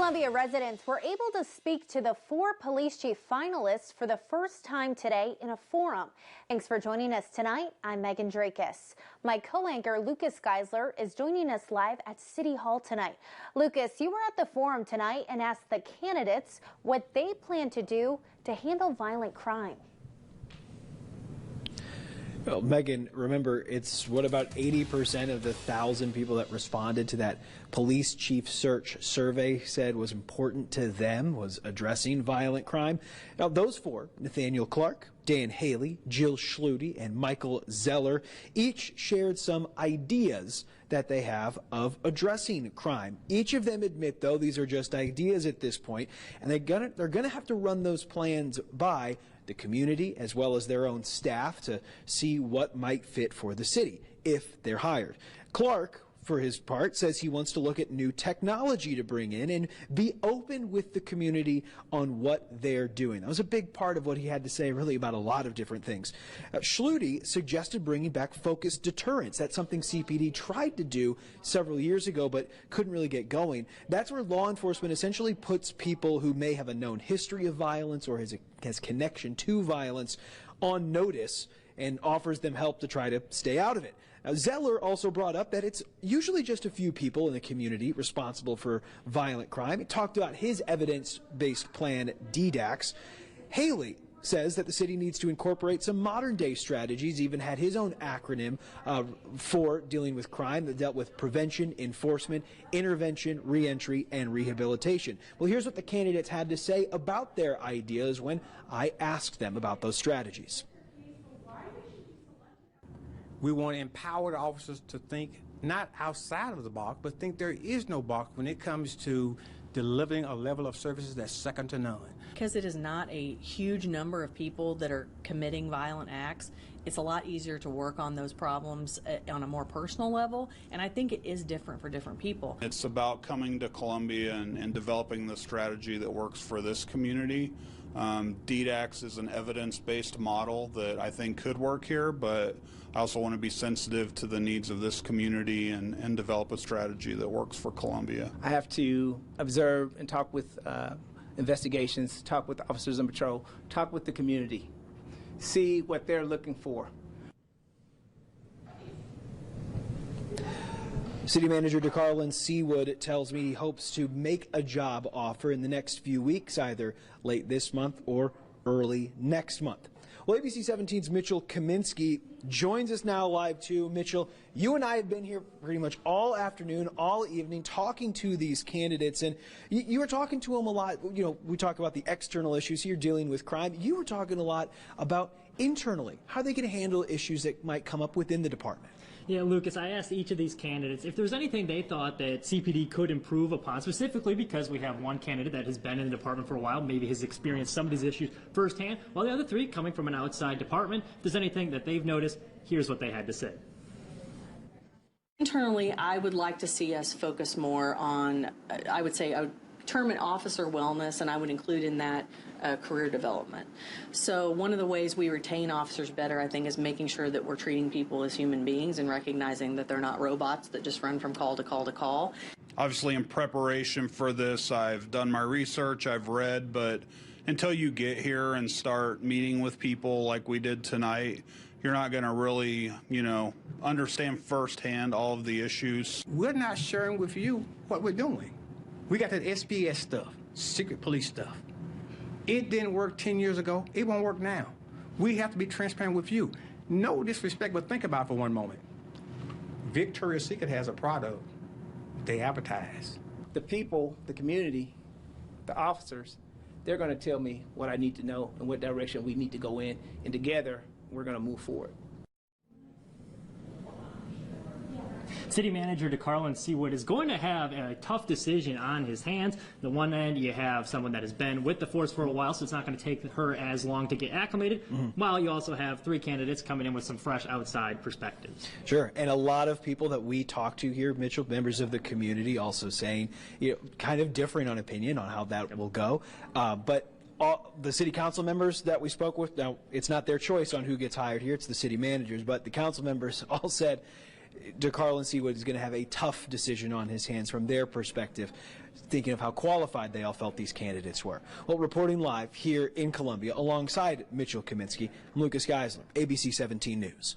Columbia residents were able to speak to the 4 police chief finalists for the first time today in a forum. Thanks for joining us tonight. I'm Megan Drakis. My co-anchor Lucas Geisler is joining us live at City Hall tonight. Lucas, you were at the forum tonight and asked the candidates what they plan to do to handle violent crime. Well, Megan, remember, it's what about 80% of the 1,000 people that responded to that police chief search survey said was important to them was addressing violent crime. Now, those 4, Nathaniel Clark, Dan Haley, Jill Schluty, and Michael Zeller, each shared some ideas that they have of addressing crime. Each of them admit, though, these are just ideas at this point, and they're gonna have to run those plans by the community as well as their own staff to see what might fit for the city if they're hired. Clark, for his part, says he wants to look at new technology to bring in and be open with the community on what they're doing. That was a big part of what he had to say really about a lot of different things. Schluty suggested bringing back focused deterrence. That's something CPD tried to do several years ago but couldn't really get going. That's where law enforcement essentially puts people who may have a known history of violence or has connection to violence on notice and offers them help to try to stay out of it. Now, Zeller also brought up that it's usually just a few people in the community responsible for violent crime. He talked about his evidence-based plan, DDAX. Haley says that the city needs to incorporate some modern-day strategies, even had his own acronym for dealing with crime that dealt with prevention, enforcement, intervention, reentry, and rehabilitation. Well, here's what the candidates had to say about their ideas when I asked them about those strategies. We want to empower the officers to think not outside of the box, but think there is no box when it comes to delivering a level of services that's second to none. Because it is not a huge number of people that are committing violent acts, it's a lot easier to work on those problems on a more personal level, and I think it is different for different people. It's about coming to Columbia and developing the strategy that works for this community. DDAX is an evidence-based model that I think could work here, but I also want to be sensitive to the needs of this community and develop a strategy that works for Columbia. I have to observe and talk with investigations, talk with the officers on patrol, talk with the community, see what they're looking for. City Manager DeCarlin Seawood tells me he hopes to make a job offer in the next few weeks, either late this month or early next month. Well, ABC 17's Mitchell Kaminsky joins us now live too. Mitchell, you and I have been here pretty much all afternoon, all evening, talking to these candidates, and you were talking to them a lot. You know, we talk about the external issues here, dealing with crime. You were talking a lot about internally, how they can handle issues that might come up within the department. Yeah, Lucas, I asked each of these candidates if there's anything they thought that CPD could improve upon, specifically because we have one candidate that has been in the department for a while, maybe has experienced some of these issues firsthand, while the other 3 coming from an outside department. If there's anything that they've noticed, here's what they had to say. Internally, I would like to see us focus more on, I would term it officer wellness, and I would include in that career development. So one of the ways we retain officers better, I think, is making sure that we're treating people as human beings and recognizing that they're not robots that just run from call to call to call. Obviously, in preparation for this, I've done my research, I've read, but until you get here and start meeting with people like we did tonight, you're not going to really, understand firsthand all of the issues. We're not sharing with you what we're doing. We got that SPS stuff, secret police stuff. It didn't work 10 years ago. It won't work now. We have to be transparent with you. No disrespect, but think about it for one moment. Victoria's Secret has a product. They advertise. The people, the community, the officers, they're going to tell me what I need to know and what direction we need to go in, and together we're going to move forward. City Manager DeCarlin Seawood is going to have a tough decision on his hands. The one end, you have someone that has been with the force for a while, so it's not going to take her as long to get acclimated, while you also have 3 candidates coming in with some fresh outside perspectives. Sure, and a lot of people that we talk to here, Mitchell, members of the community, also saying, kind of differing on opinion on how that will go. But all the city council members that we spoke with, now it's not their choice on who gets hired here, it's the city managers, but the council members all said DeCarlo and Seawood is going to have a tough decision on his hands from their perspective, thinking of how qualified they all felt these candidates were. Well, reporting live here in Columbia alongside Mitchell Kaminsky, I'm Lucas Geisler, ABC 17 News.